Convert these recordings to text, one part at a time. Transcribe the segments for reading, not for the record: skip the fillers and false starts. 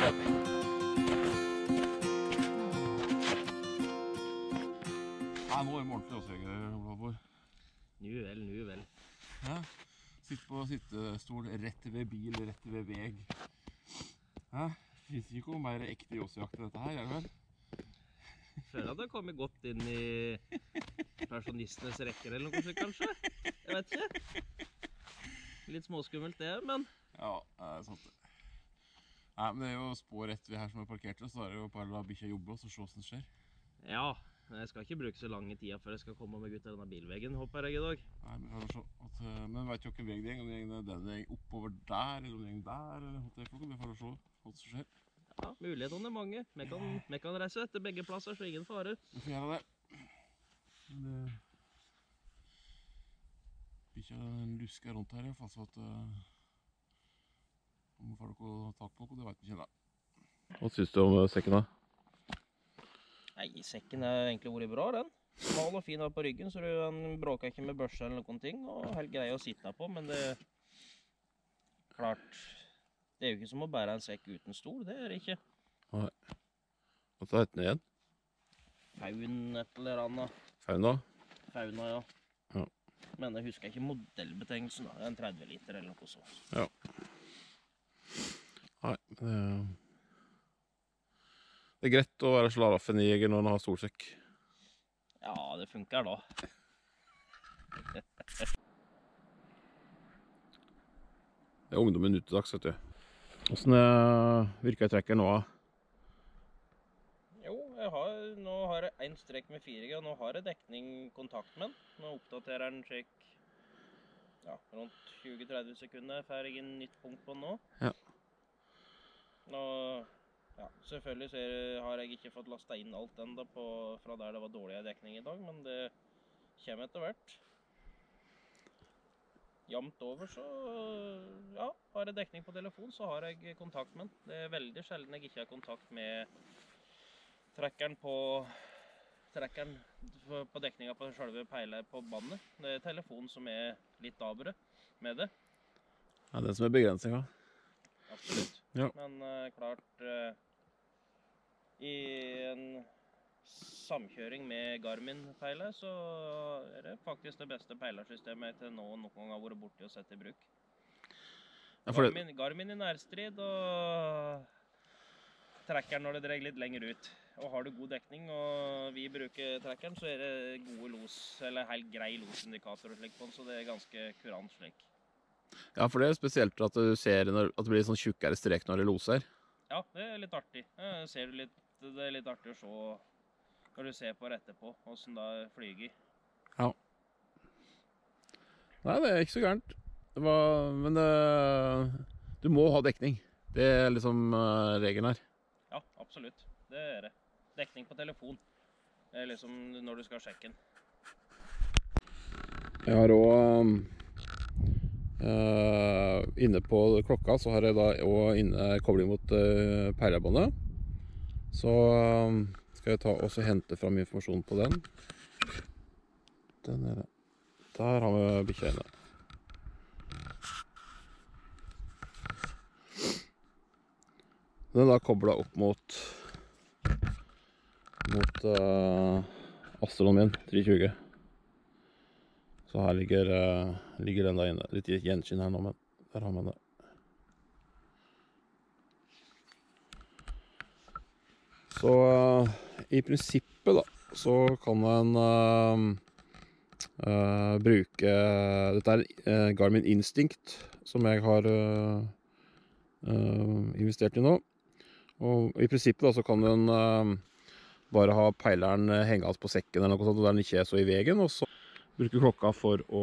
Nå er morgen for oss, Olafur. Nu vel. Ja, sitter på sittestol rett ved bil, rett ved veg. Ja, finnes ikke noe mer ekte jossejakt enn dette her, er det vel? Føler at det har kommet godt inn i pensjonistenes rekker eller noe sånt, kanskje? Jeg vet ikke. Litt småskummelt det, men... Ja, det er sant det. Nei, men det er jo spår rett ved her som er parkert, så er det jo bare å la bikkja jobbe og så se hvordan det skjer. Ja, jeg skal ikke bruke så lange tida før jeg skal komme meg ut av denne bilveggen, håper jeg i dag. Nei, men vet jo ikke hvilken veg det er, om det er den oppover der, eller om det er der, eller hva det er for noe, vi får se hva som skjer. Ja, mulighetene er mange. Vi kan reise til begge plasser, så ingen fare. Vi får gjøre det. Men bikkja lusker rundt her, i hvert fall, så at om vi får noe tak på noe, det vet vi ikke da. Hva synes du om sekken da? Nei, sekken er egentlig vært bra, den. Smal og fin her på ryggen, så den bråker ikke med børse eller noen ting, og helt grei å sitte på, men det... Klart, det er jo ikke som å bære en sekk uten stol, det er det ikke. Nei. Hva heter den igjen? Faun et eller annet. Fauna? Fauna, ja. Ja. Men jeg husker ikke modellbetegnelsen da, det er en 30 liter eller noe sånt. Ja. Nei, det er greit å være slaraffenjeger når man har stolsekk. Ja, det funker da. Det er ungdommen utedags, vet du. Hvordan virker trekker nå? Jo, nå har jeg en strekk med 4G, og nå har jeg dekning kontakt med den. Nå oppdaterer den slik, ja, rundt 20-30 sekunder, får jeg en nytt punkt på den nå. Ja. Nå, ja, selvfølgelig så har jeg ikke fått lastet inn alt enda fra der det var dårlig dekning i dag, men det kommer etter hvert. Jamt over så, ja, har jeg dekning på telefon, så har jeg kontakt med den. Det er veldig sjelden jeg ikke har kontakt med trekkeren på dekninga på selve peilet på bandet. Det er telefonen som er litt avbrutt med det. Ja, det som er begrensninga. Absolutt. Ja. Men klart, i en samkjøring med Garmin-peilet, så er det faktisk det beste peilersystemet til noen gang har vært borti og sett i bruk. Ja, Garmin i nærstrid, og trekkeren når det dreier litt lenger ut. Og har du god dekning, og vi bruker trekkeren, så er det gode los, eller helt grei losindikatorer slik på den, så det er ganske kurant slik. Ja, for det er spesielt at du ser at det blir sånn tjukkere strek når det loser. Ja, det er litt artig. Det er litt artig å se når du ser på det etterpå, hvordan det flyger. Ja. Nei, det er ikke så gærent. Men du må ha dekning. Det er liksom regelen her. Ja, absolutt. Det er det. Dekning på telefon. Det er liksom når du skal sjekke den. Jeg har også inne på klokka, så har jeg da også inne kobling mot peilerbåndet. Så skal jeg ta og hente fram informasjon på den. Den er det. Der har vi bikkja inne. Den er da koblet opp mot Astroen min, 320. Så her ligger den da inne. Litt gjenskinn her nå, men der har man det. Så i prinsippet da, så kan man bruke, dette er Garmin Instinct, som jeg har investert i nå. Og i prinsippet da, så kan man bare ha peileren hengende på sekken eller noe sånt, og der den ikke er så i vegen, og så bruke klokka for å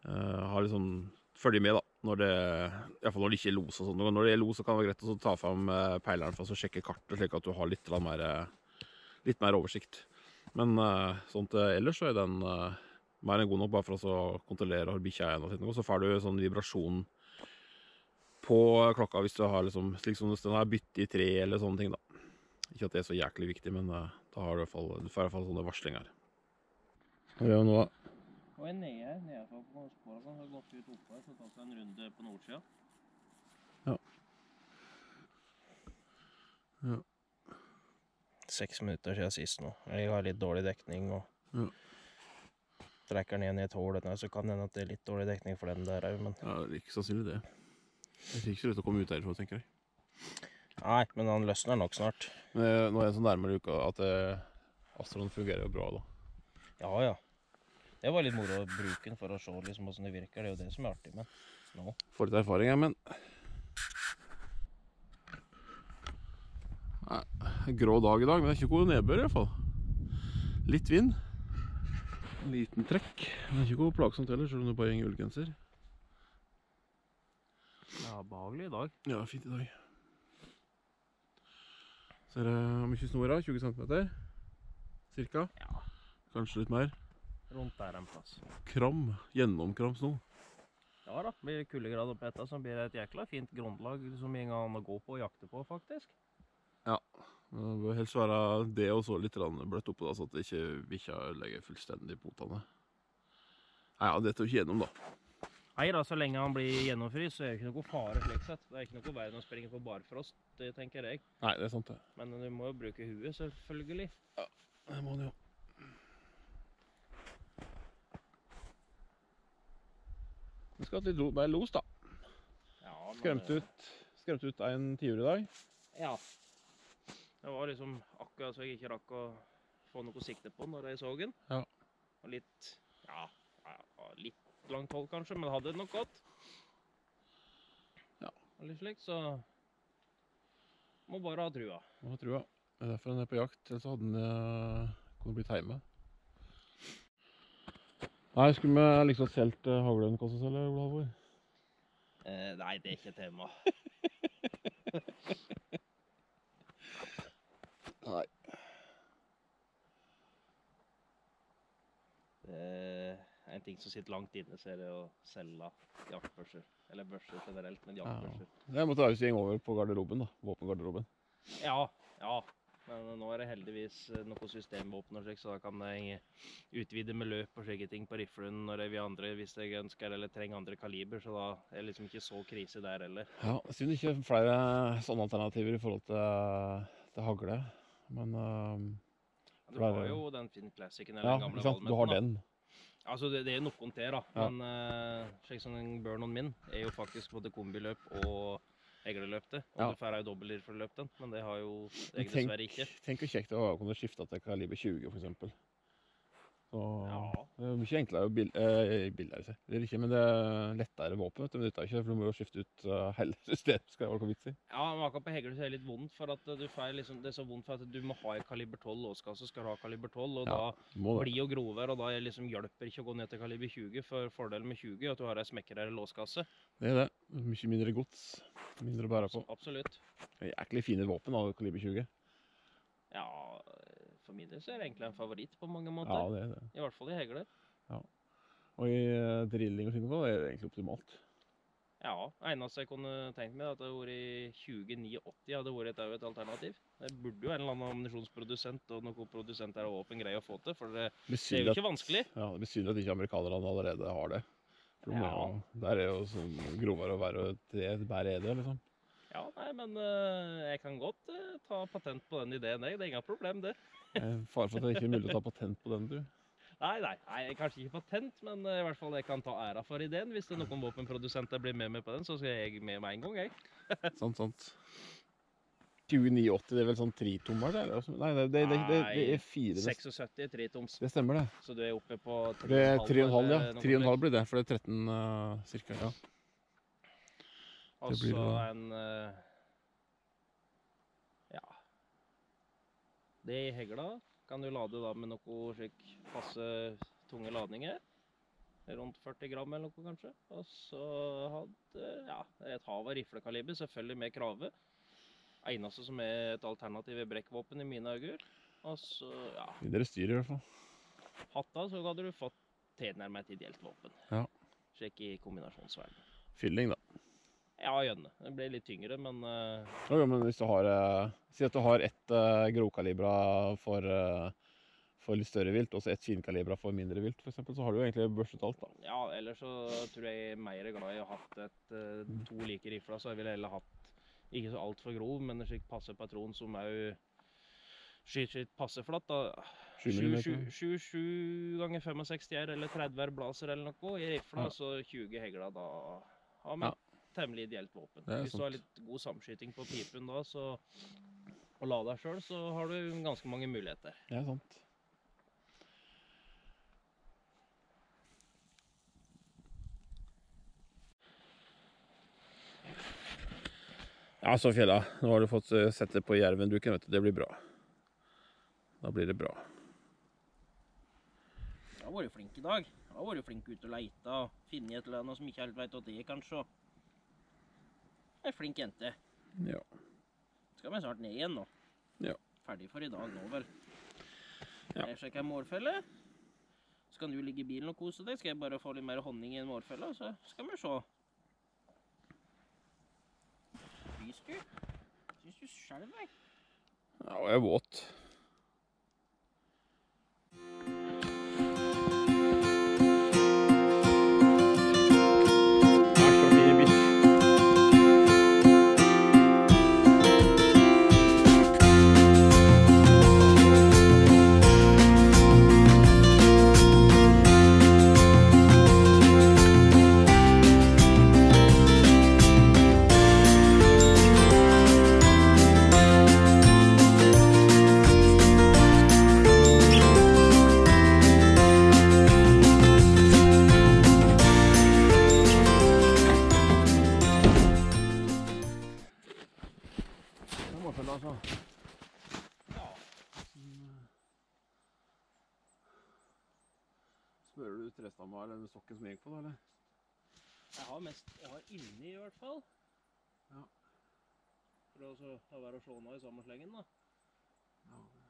ha litt sånn følge med da, i hvert fall når det ikke er los og sånn. Når det er los så kan det være greit å ta frem peileren for å sjekke kartet, slik at du har litt mer oversikt. Men sånt ellers så er den mer enn god nok bare for å kontrollere hvor bikkja er og så får du sånn vibrasjon på klokka hvis du har liksom, slik som den har byttet i 3 eller sånne ting da. Ikke at det er så jæklig viktig, men da har du får i hvert fall sånne varslinger. Hva gjør vi nå da? Og jeg nede på spåret, så har gått ut oppe, så tatt en runde på nordsida. Ja. 6 minutter siden sist nå. Jeg har litt dårlig dekning, og trekker den igjen i et hål, så kan det hende at det er litt dårlig dekning for den der, men... Ja, det er ikke sannsynlig det. Jeg fikk ikke lyst til å komme ut derfra, tenker jeg. Nei, men han løsner nok snart. Men nå er det så nærmere uka at Astron fungerer jo bra da. Ja. Det var litt moro å bruke den for å se liksom hvordan det virker. Det er jo det som er artig, men nå. Får litt erfaring, ja, men... Nei, grå dag i dag, men det er ikke god nedbør i hvert fall. Litt vind. En liten trekk. Men det er ikke god plagsomt heller, selv om det bare er en julegenser. Ja, behagelig i dag. Ja, fint i dag. Så er det mye snor da, 20 centimeter. Cirka. Ja. Kanskje litt mer. Rundt der en plass. Kram, gjennomkram snor. Ja da, blir det kuldegrader på dette, så blir det et jækla fint grunnlag som ingen annen å gå på og jakte på, faktisk. Ja, det bør helst være det og så litt bløtt oppå da, så at det ikke ikke legger fullstendig potene. Nei, ja, det tar jo ikke gjennom da. Nei da, så lenge han blir gjennomfryst, så er det ikke noe fare slik sett. Det er ikke noe verden å springe på barfrost, det tenker jeg. Nei, det er sant det. Men du må jo bruke huet, selvfølgelig. Ja, det må du jo. Vi skal ha litt mer los da. Ja, men... Skremt ut en tiur i dag. Ja. Det var liksom akkurat så jeg ikke rakk å få noe sikte på når jeg så den. Ja. Og litt, litt langt hold kanskje, men hadde det nok gått. Ja. Og litt slik, så må bare ha trua. Må ha trua. Det er derfor han er på jakt, ellers hadde han kunne blitt hjemme. Nei, skulle vi liksom selt haglønn kostet selv, eller Olavor? Nei, det er ikke tema. Nei. En ting som sitter langt inne, så er det å selge jaktbørser. Eller børser generelt, men jaktbørser. Ja. Jeg måtte avgjøre over på garderoben da, våpengarderoben. Ja. Men nå er det heldigvis noe systemvåpen og slik, så da kan jeg utvide med løp og slike ting på riflen når jeg vil andre, hvis jeg ønsker eller trenger andre kaliber, så da er det liksom ikke så krise der heller. Ja, jeg synes ikke flere sånne alternativer i forhold til hagle, men... Du har jo den Finn Classicen eller den gamle Valmetten. Du har den. Altså, det er noen til da, ja. Men slik som den Burnon min er jo faktisk både kombiløp og egleløpte, og du får jo dobbeltriffeløp den, men det har jo jeg dessverre ikke. Tenk hvor kjekt det var å kunne skifte til kaliber 20 for eksempel. Så det er mye enklere og billigere, det er ikke, men det er lettere våpen, vet du, men det er ikke, for du må jo skifte ut hele systemet, skal det være noe vits i. Ja, men akkurat på hegler så er det litt vondt, for at du får liksom, det er så vondt for at du må ha en kaliber 12 låskasse, skal du ha kaliber 12, og da blir jo grovere, og da liksom hjelper ikke å gå ned til kaliber 20, for fordelen med 20 er at du har en smekkerere låskasse. Det er det, mye mindre gods, mindre å bære på. Absolutt. Det er jæklig fine våpen av kaliber 20. Ja, for min del så er det egentlig en favoritt på mange måter. Ja, det er det. I hvert fall i hegler. Ja. Og i drilling og slik er det egentlig optimalt. Ja, eneste jeg kunne tenkt meg at det var i 2089 hadde vært et alternativ. Det burde jo en eller annen ammunisjonsprodusent og noen produsenter av våpen greie å få til, for det er jo ikke vanskelig. Ja, det blir synd at ikke amerikanerne allerede har det. For der er jo sånn grovere å være, og det bare er det, liksom. Ja, nei, men jeg kan godt ta patent på den ideen, det er ingen problem, det. Fare for at det ikke er mulig å ta patent på den, du. Nei, kanskje ikke patent, men i hvert fall jeg kan ta æra for ideen. Hvis det er noen våpenprodusenter blir med på den, så skal jeg med meg en gang, jeg. Sant. 2089, det er vel sånn 3-tommer, eller? Nei, det er 4. 76 3-toms. Det stemmer det. Så du er oppe på 3,5? Det er 3,5, ja. 3,5 blir det, for det er 13 cirka, ja. Og så en... Det i hegla kan du lade da med noe slik passe tunge ladninger. Rundt 40 gram eller noe kanskje. Og så hadde et hav av riflekaliber, selvfølgelig med krave. Eneste som er et alternativ i brekkvåpen i mine øyne. Og så, Dere styrer i hvert fall. Hatta så hadde du fått tilnærmet et ideelt våpen. Ja. Slik i kombinasjonsverden. Fylling da. Ja, gjerne. Det ble litt tyngre, men... Ja, men hvis du har... si at du har ett grovkalibra for litt større vilt, og så ett finkalibra for mindre vilt, for eksempel, så har du jo egentlig børstet alt da. Ja, ellers så tror jeg mer glad i å ha hatt 2 like rifler, så jeg ville heller hatt ikke så alt for grov, men en slik passe patron som er jo skyter passe flatt, da 27 ganger 65 er, eller 30 blaser eller noe i rifla, så 20 hegla, da har vi temmelig ideelt våpen. Hvis du har litt god samskyting på pipen da, og la deg selv, så har du ganske mange muligheter. Det er sant. Ja, så Fjella, nå har du fått sett det på jervenduken, vet du, det blir bra. Da blir det bra. Jeg har vært flink i dag. Jeg har vært flink ut og leita, og finne et eller annet som ikke helt vet hva det er, kanskje. Jeg er flink jente. Ja. Skal vi snart ned igjen nå. Ja. Ferdig for i dag nå, vel. Ja. Jeg sjekker en mårfelle. Så kan du ligge i bilen og kose deg. Skal jeg bare få litt mer honning i en mårfelle, så skal vi se. Synes du selv, jeg? Ja, og jeg er våt. Smører du trestamma eller den sokken som gikk på da, eller? Jeg har inni i hvert fall. Ja. For å være å sjåna i samme slengen da. Ja, det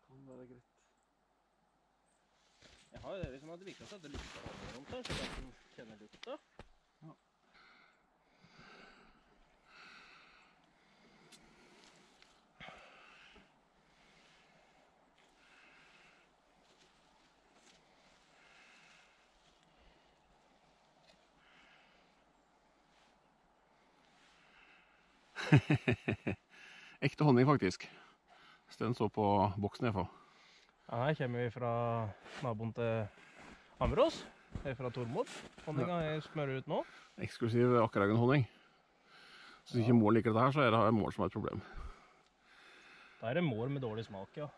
kan være greit. Jeg har liksom hatt det viktigste at det lukter rundt her, så jeg kan kjenne lukta. Ja. Ekte honning faktisk. Den så på boksen jeg får. Ja, her kommer vi fra naboen til Ammerås. Jeg er fra Tormod. Honninga jeg smører ut nå. Eksklusiv Akkerhaugen honning. Så hvis ikke mål liker dette her, så er det mål som er et problem. Da er det mål med dårlig smak, ja.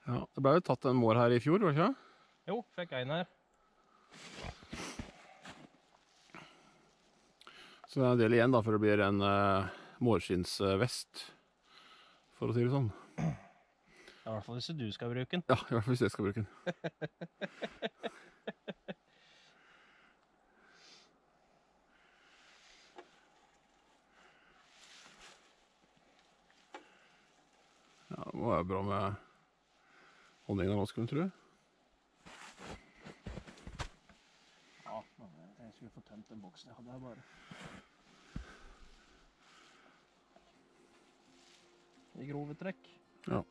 Ja, det ble jo tatt en mår her i fjor, var det ikke? Jo, fikk en her. Så det er en del igjen da, for det blir en mårskinnsvest, for å si det sånn. I hvert fall hvis du skal bruke den. Ja, i hvert fall hvis jeg skal bruke den. Ja, det må være bra med honningen nå, skulle du tro. Ja, jeg skulle få tømt den boksen jeg hadde her bare. I grove trekk. Ja.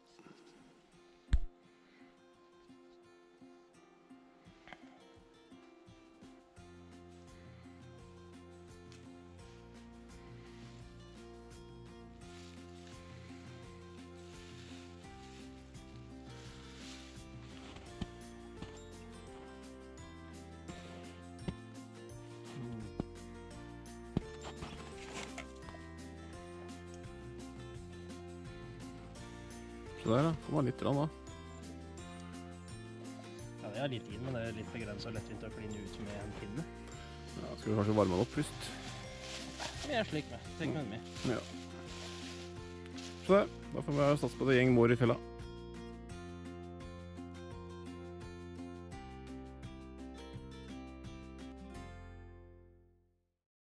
Så der da, kommer litt rann da. Ja, det er litt inn, men det er litt begrenset og lettvint å kline ut med en pinne. Ja, skal vi kanskje varme den opp først? Vi er slik med, tenk med den med. Ja. Så der, da får vi satse på det gjeng mår i fella.